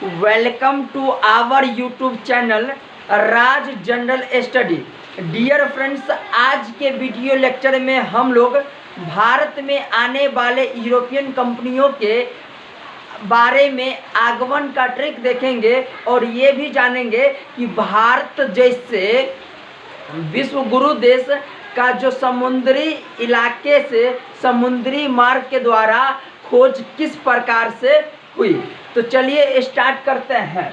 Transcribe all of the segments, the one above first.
Welcome to our YouTube channel Raj general study. Dear friends, आज के video lecture में हम लोग भारत में आने वाले यूरोपियन कंपनियों के बारे में आगमन का ट्रिक देखेंगे और ये भी जानेंगे कि भारत जैसे विश्व गुरु देश का जो समुद्री इलाके से समुद्री मार्ग के द्वारा खोज किस प्रकार से हुई। तो चलिए स्टार्ट करते हैं।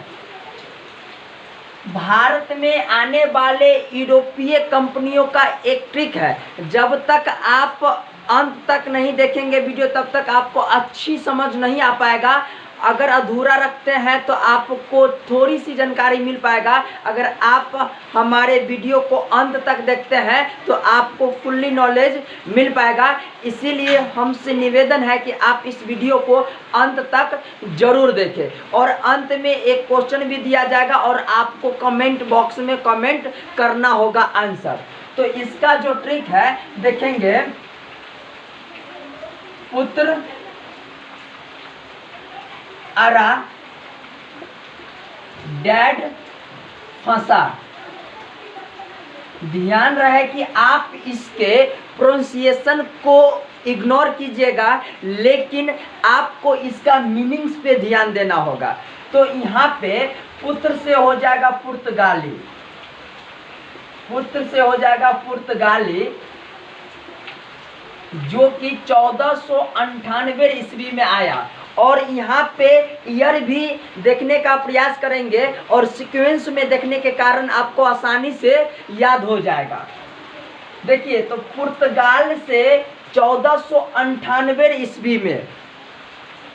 भारत में आने वाले यूरोपीय कंपनियों का एक ट्रिक है, जब तक आप अंत तक नहीं देखेंगे वीडियो तब तक आपको अच्छी समझ नहीं आ पाएगा। अगर अधूरा रखते हैं तो आपको थोड़ी सी जानकारी मिल पाएगा। अगर आप हमारे वीडियो को अंत तक देखते हैं तो आपको फुल्ली नॉलेज मिल पाएगा। इसीलिए हमसे निवेदन है कि आप इस वीडियो को अंत तक जरूर देखें। और अंत में एक क्वेश्चन भी दिया जाएगा और आपको कमेंट बॉक्स में कमेंट करना होगा आंसर। तो इसका जो ट्रिक है देखेंगे, पुत्र अरा डैड फंसा। ध्यान रहे कि आप इसके प्रोनाउंसिएशन को इग्नोर कीजिएगा, लेकिन आपको इसका मीनिंग्स पे ध्यान देना होगा। तो यहाँ पे पुत्र से हो जाएगा पुर्तगाली, पुत्र से हो जाएगा पुर्तगाली, जो कि 1498 ईस्वी में आया। और यहाँ पे ईयर भी देखने का प्रयास करेंगे और सीक्वेंस में देखने के कारण आपको आसानी से याद हो जाएगा। देखिए, तो पुर्तगाल से 1498 ईस्वी में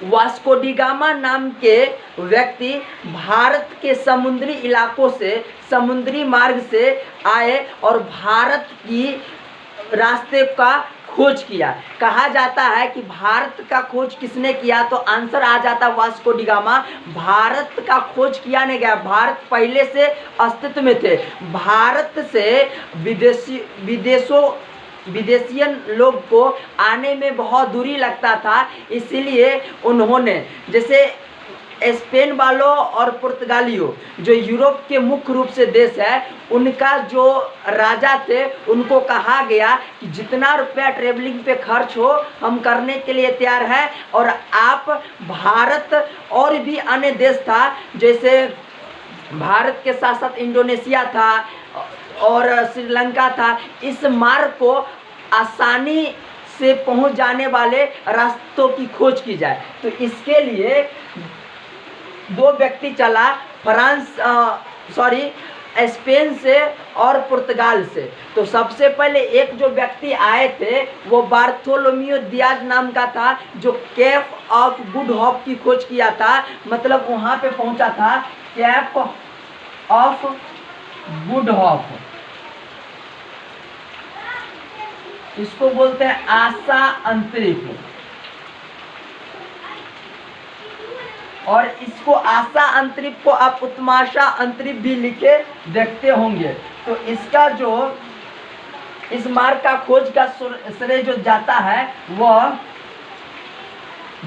वास्को डी गामा नाम के व्यक्ति भारत के समुद्री इलाकों से समुद्री मार्ग से आए और भारत की रास्ते का खोज किया। कहा जाता है कि भारत का खोज किसने किया, तो आंसर आ जाता वास्को डी गामा। भारत का खोज किया नहीं गया, भारत पहले से अस्तित्व में थे। भारत से विदेशियन लोग को आने में बहुत दूरी लगता था, इसीलिए उन्होंने, जैसे स्पेन वालों और पुर्तगालियों जो यूरोप के मुख्य रूप से देश है, उनका जो राजा थे उनको कहा गया कि जितना रुपया ट्रेवलिंग पे खर्च हो हम करने के लिए तैयार हैं। और आप भारत और भी अन्य देश था, जैसे भारत के साथ साथ इंडोनेशिया था और श्रीलंका था, इस मार्ग को आसानी से पहुंच जाने वाले रास्तों की खोज की जाए। तो इसके लिए दो व्यक्ति चला, स्पेन से और पुर्तगाल से। तो सबसे पहले एक जो व्यक्ति आए थे वो बार्थोलोमियो दियाज नाम का था, जो केप ऑफ गुड होप की खोज किया था। मतलब वहाँ पे पहुँचा था केप ऑफ गुड होप, इसको बोलते हैं आशा अंतरिक्ष। और इसको आशा अंतरिक्ष को आप उत्तमाशा अंतरिक्ष भी लिखे देखते होंगे। तो इसका जो इस मार्ग का खोज का श्रेय जो जाता है वह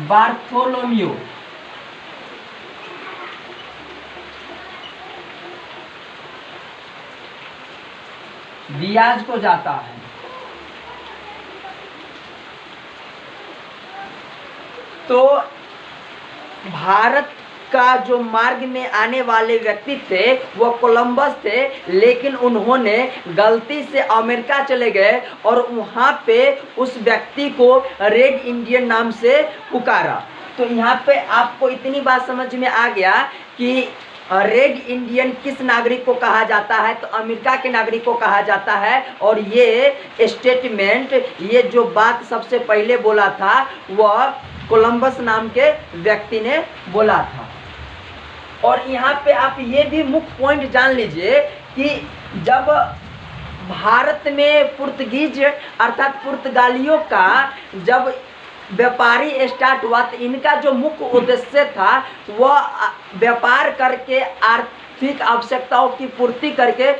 बार्थोलोमियो दियाज को जाता है। तो भारत का जो मार्ग में आने वाले व्यक्ति थे वो कोलंबस थे, लेकिन उन्होंने गलती से अमेरिका चले गए और वहाँ पे उस व्यक्ति को रेड इंडियन नाम से पुकारा। तो यहाँ पे आपको इतनी बात समझ में आ गया कि रेड इंडियन किस नागरिक को कहा जाता है, तो अमेरिका के नागरिक को कहा जाता है। और ये स्टेटमेंट, ये जो बात सबसे पहले बोला था वह कोलंबस नाम के व्यक्ति ने बोला था। और यहाँ पे आप ये भी मुख्य पॉइंट जान लीजिए कि जब भारत में पुर्तगीज अर्थात पुर्तगालियों का जब व्यापारी स्टार्ट हुआ, तो इनका जो मुख्य उद्देश्य था वह व्यापार करके आर्थिक आवश्यकताओं की पूर्ति करके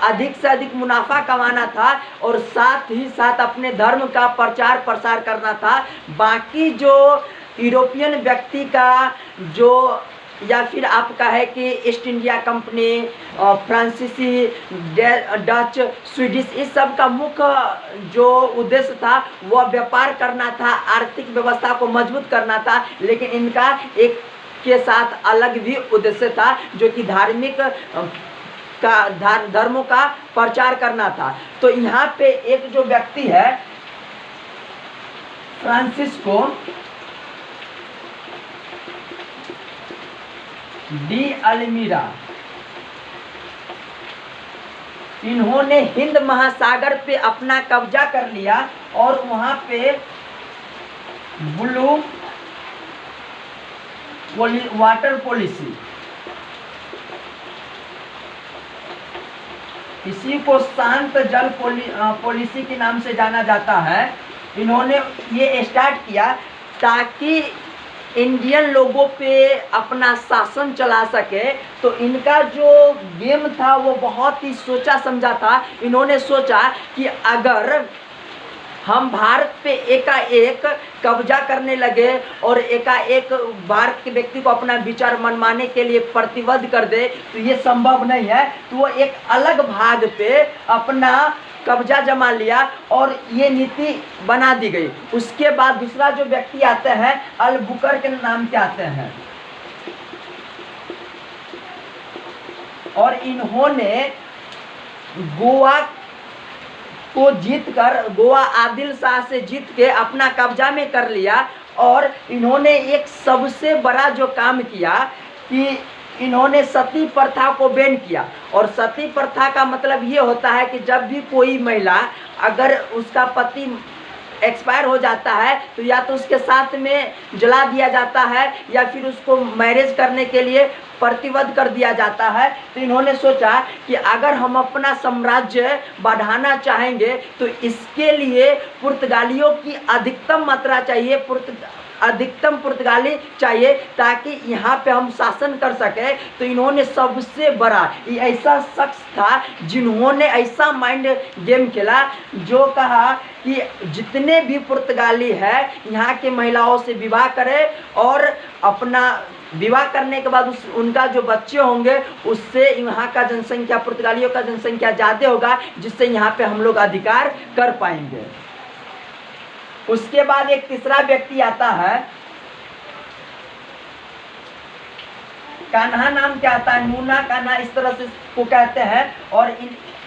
अधिक से अधिक मुनाफा कमाना था और साथ ही साथ अपने धर्म का प्रचार प्रसार करना था। बाकी जो यूरोपियन व्यक्ति का जो, या फिर आपका है कि ईस्ट इंडिया कंपनी, फ्रांसीसी, डच, स्वीडिश, इस सब का मुख्य जो उद्देश्य था वह व्यापार करना था, आर्थिक व्यवस्था को मजबूत करना था। लेकिन इनका एक के साथ अलग भी उद्देश्य था, जो कि धार्मिक धर्मों का प्रचार करना था। तो यहाँ पे एक जो व्यक्ति है फ्रांसिस्को डी अल्मीरा, इन्होंने हिंद महासागर पे अपना कब्जा कर लिया और वहां पे ब्लू वाटर पॉलिसी, इसी को शांत जल पॉलिसी के नाम से जाना जाता है, इन्होंने ये स्टार्ट किया ताकि इंडियन लोगों पे अपना शासन चला सके। तो इनका जो गेम था वो बहुत ही सोचा समझा था। इन्होंने सोचा कि अगर हम भारत पे एकाएक कब्जा करने लगे और एकाएक भारत के व्यक्ति को अपना विचार मनवाने के लिए प्रतिबद्ध कर दे तो ये संभव नहीं है। तो वो एक अलग भाग पे अपना कब्जा जमा लिया और ये नीति बना दी गई। उसके बाद दूसरा जो व्यक्ति आते हैं अल्बुकर के नाम के आते हैं, और इन्होंने गोवा को जीतकर, गोवा आदिल शाह से जीत के अपना कब्जा में कर लिया। और इन्होंने एक सबसे बड़ा जो काम किया कि इन्होंने सती प्रथा को बैन किया। और सती प्रथा का मतलब ये होता है कि जब भी कोई महिला, अगर उसका पति एक्सपायर हो जाता है तो या तो उसके साथ में जला दिया जाता है या फिर उसको मैरिज करने के लिए प्रतिबद्ध कर दिया जाता है। तो इन्होंने सोचा कि अगर हम अपना साम्राज्य बढ़ाना चाहेंगे तो इसके लिए पुर्तगालियों की अधिकतम मात्रा चाहिए, अधिकतम पुर्तगाली चाहिए ताकि यहाँ पे हम शासन कर सके। तो इन्होंने सबसे बड़ा ऐसा शख्स था जिन्होंने ऐसा माइंड गेम खेला, जो कहा कि जितने भी पुर्तगाली है यहाँ के महिलाओं से विवाह करे और अपना विवाह करने के बाद उनका जो बच्चे होंगे उससे यहाँ का जनसंख्या, पुर्तगालियों का जनसंख्या ज़्यादा होगा, जिससे यहाँ पे हम लोग अधिकार कर पाएंगे। उसके बाद एक तीसरा व्यक्ति आता है, कान्हा नाम क्या आता है, नूना कान्हा इस तरह से को कहते हैं। और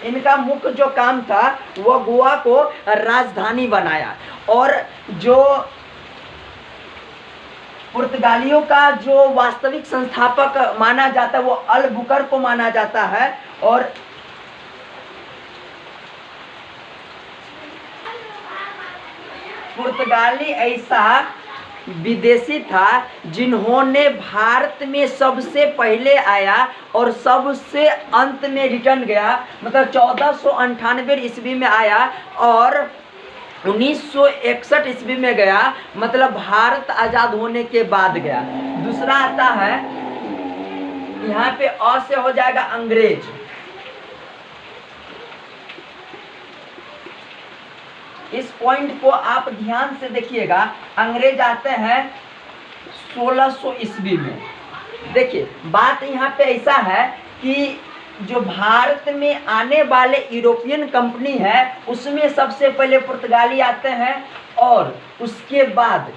इनका मुख्य जो काम था वो गोवा को राजधानी बनाया। और जो पुर्तगालियों का जो वास्तविक संस्थापक माना जाता है वो अल्बुकर को माना जाता है। और पुर्तगाली ऐसा विदेशी था जिन्होंने भारत में सबसे पहले आया और सबसे अंत में रिटर्न गया, मतलब 1498 ईस्वी में आया और 1961 ईस्वी में गया, मतलब भारत आज़ाद होने के बाद गया। दूसरा आता है, यहाँ पे अ से हो जाएगा अंग्रेज। इस पॉइंट को आप ध्यान से देखिएगा। अंग्रेज आते हैं 1600 ईस्वी में। देखिए बात यहाँ पे ऐसा है कि जो भारत में आने वाले यूरोपियन कंपनी है उसमें सबसे पहले पुर्तगाली आते हैं और उसके बाद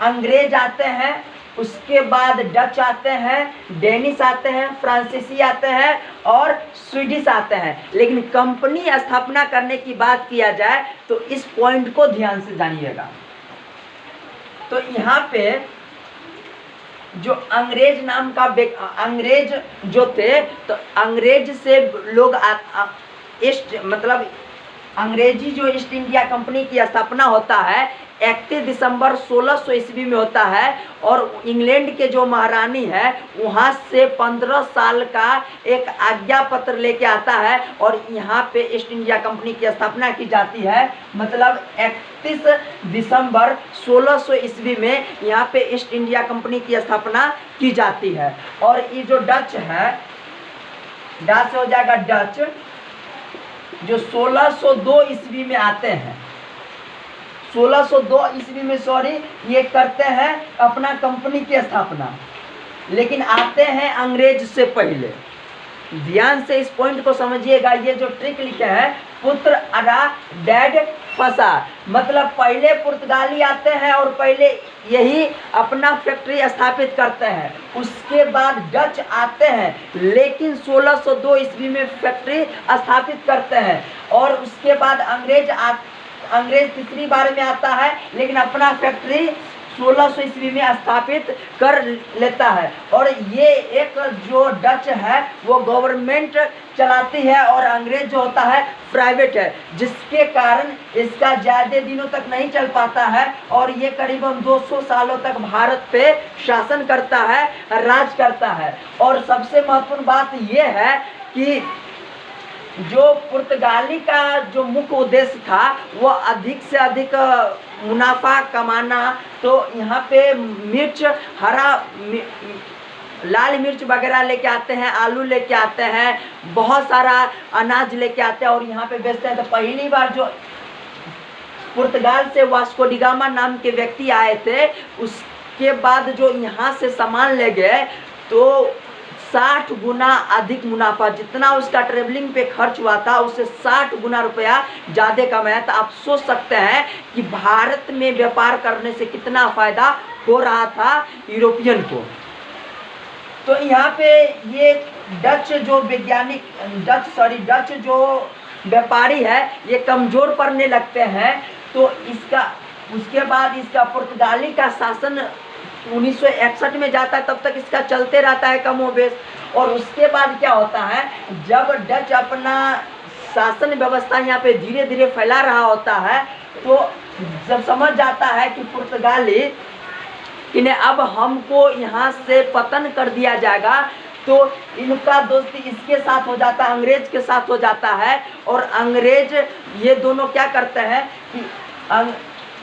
अंग्रेज आते हैं, उसके बाद डच आते हैं, डेनिश आते हैं, फ्रांसीसी आते हैं और स्वीडिश आते हैं। लेकिन कंपनी स्थापना करने की बात किया जाए तो इस पॉइंट को ध्यान से जानिएगा। तो यहाँ पे जो अंग्रेज नाम का अंग्रेज जो थे, तो अंग्रेज से लोग मतलब अंग्रेजी जो ईस्ट इंडिया कंपनी की स्थापना होता है 31 दिसंबर 1600 ईस्वी में होता है। और इंग्लैंड के जो महारानी है वहाँ से 15 साल का एक आज्ञा पत्र लेके आता है और यहाँ पे ईस्ट इंडिया कंपनी की स्थापना की जाती है। मतलब 31 दिसंबर 1600 ईस्वी में यहाँ पे ईस्ट इंडिया कंपनी की स्थापना की जाती है। और ये जो डच है, डच हो जाएगा डच, जो 1602 ईस्वी में आते हैं। 1602 ईस्वी में ये करते हैं अपना कंपनी की स्थापना, लेकिन आते हैं अंग्रेज से पहले। ध्यान से इस पॉइंट को समझिएगा। ये जो ट्रिक लिखे हैं, पुत्र अरा डैड फंसा, मतलब पहले पुर्तगाली आते हैं और पहले यही अपना फैक्ट्री स्थापित करते हैं, उसके बाद डच आते हैं, लेकिन 1602 ईस्वी में फैक्ट्री स्थापित करते हैं, और उसके बाद अंग्रेज तीसरी बार में आता है, लेकिन अपना फैक्ट्री 1600 ईस्वी में स्थापित कर लेता है। और ये एक जो डच है वो गवर्नमेंट चलाती है और अंग्रेज जो होता है प्राइवेट है, जिसके कारण इसका ज़्यादा दिनों तक नहीं चल पाता है, और ये करीबन 200 सालों तक भारत पे शासन करता है, राज करता है। और सबसे महत्वपूर्ण बात ये है कि जो पुर्तगाली का जो मुख्य उद्देश्य था वो अधिक से अधिक मुनाफा कमाना, तो यहाँ पे मिर्च, लाल मिर्च वगैरह लेके आते हैं, आलू लेके आते हैं, बहुत सारा अनाज लेके आते हैं और यहाँ पे बेचते हैं। तो पहली बार जो पुर्तगाल से वास्को डी गामा नाम के व्यक्ति आए थे, उसके बाद जो यहाँ से सामान ले गए तो 60 गुना अधिक मुनाफा, जितना उसका ट्रेवलिंग पे खर्च हुआ था उससे 60 गुना रुपया ज़्यादा कमाया। तो आप सोच सकते हैं कि भारत में व्यापार करने से कितना फ़ायदा हो रहा था यूरोपियन को। तो यहाँ पे ये डच जो व्यापारी है ये कमज़ोर पड़ने लगते हैं। तो उसके बाद इसका पुर्तगाली का शासन 1961 में जाता है, तब तक इसका चलते रहता है कमोबेश। और उसके बाद क्या होता है, जब डच अपना शासन व्यवस्था यहाँ पे धीरे धीरे फैला रहा होता है, तो जब समझ जाता है कि पुर्तगाली कि ने अब हमको यहाँ से पतन कर दिया जाएगा, तो इनका दोस्ती इसके साथ हो जाता है, अंग्रेज के साथ हो जाता है। और अंग्रेज ये दोनों क्या करते हैं कि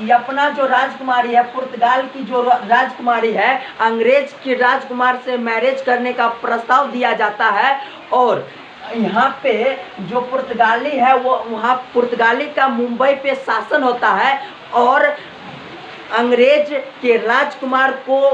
ये अपना जो राजकुमारी है, पुर्तगाल की जो राजकुमारी है, अंग्रेज के राजकुमार से मैरिज करने का प्रस्ताव दिया जाता है। और यहाँ पे जो पुर्तगाली है वो वहाँ पुर्तगाली का मुंबई पे शासन होता है, और अंग्रेज के राजकुमार को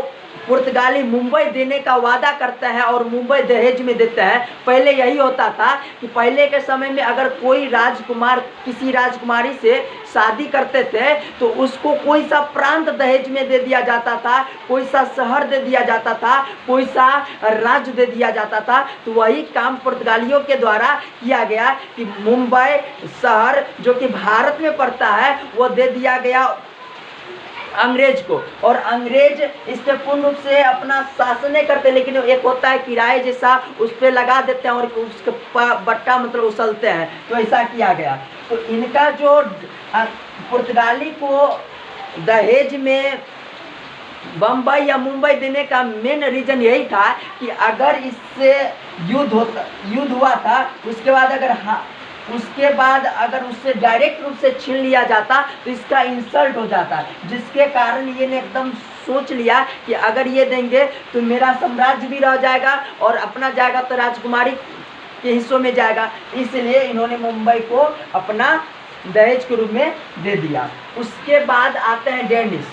पुर्तगाली मुंबई देने का वादा करते हैं और मुंबई दहेज में देते हैं। पहले यही होता था कि पहले के समय में अगर कोई राजकुमार किसी राजकुमारी से शादी करते थे तो उसको कोई सा प्रांत दहेज में दे दिया जाता था, कोई सा शहर दे दिया जाता था, कोई सा राज्य दे दिया जाता था। तो वही काम पुर्तगालियों के द्वारा किया गया कि मुंबई शहर जो कि भारत में पड़ता है वो दे दिया गया अंग्रेज को। और अंग्रेज इस पे पूर्ण रूप से अपना शासन नहीं करते, लेकिन एक होता है किराए जैसा, उस पर लगा देते हैं और उसका बट्टा मतलब उछलते हैं। तो ऐसा किया गया। तो इनका जो पुर्तगाली को दहेज में बम्बई या मुंबई देने का मेन रीजन यही था कि अगर इससे युद्ध हुआ था, उसके बाद अगर उससे डायरेक्ट रूप से छीन लिया जाता तो इसका इंसल्ट हो जाता, जिसके कारण ये ने एकदम सोच लिया कि अगर ये देंगे तो मेरा साम्राज्य भी रह जाएगा और अपना जाएगा तो राजकुमारी के हिस्सों में जाएगा। इसलिए इन्होंने मुंबई को अपना दहेज के रूप में दे दिया। उसके बाद आते हैं डेनिश।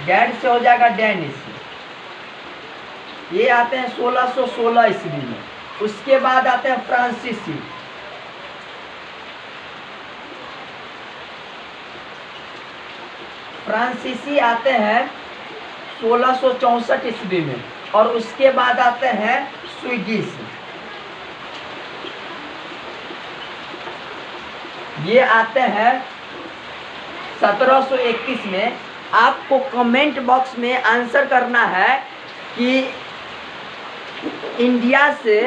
डैड से हो जाएगा डेनिश। ये आते हैं 1616 ईस्वी में। उसके बाद आते हैं फ्रांसीसी। फ्रांसीसी आते हैं 1664 ईस्वी में। और उसके बाद आते हैं स्वीडिश। ये आते हैं 1721 में। आपको कमेंट बॉक्स में आंसर करना है कि इंडिया से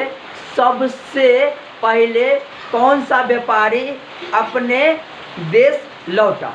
सबसे पहले कौन सा व्यापारी अपने देश लौटा।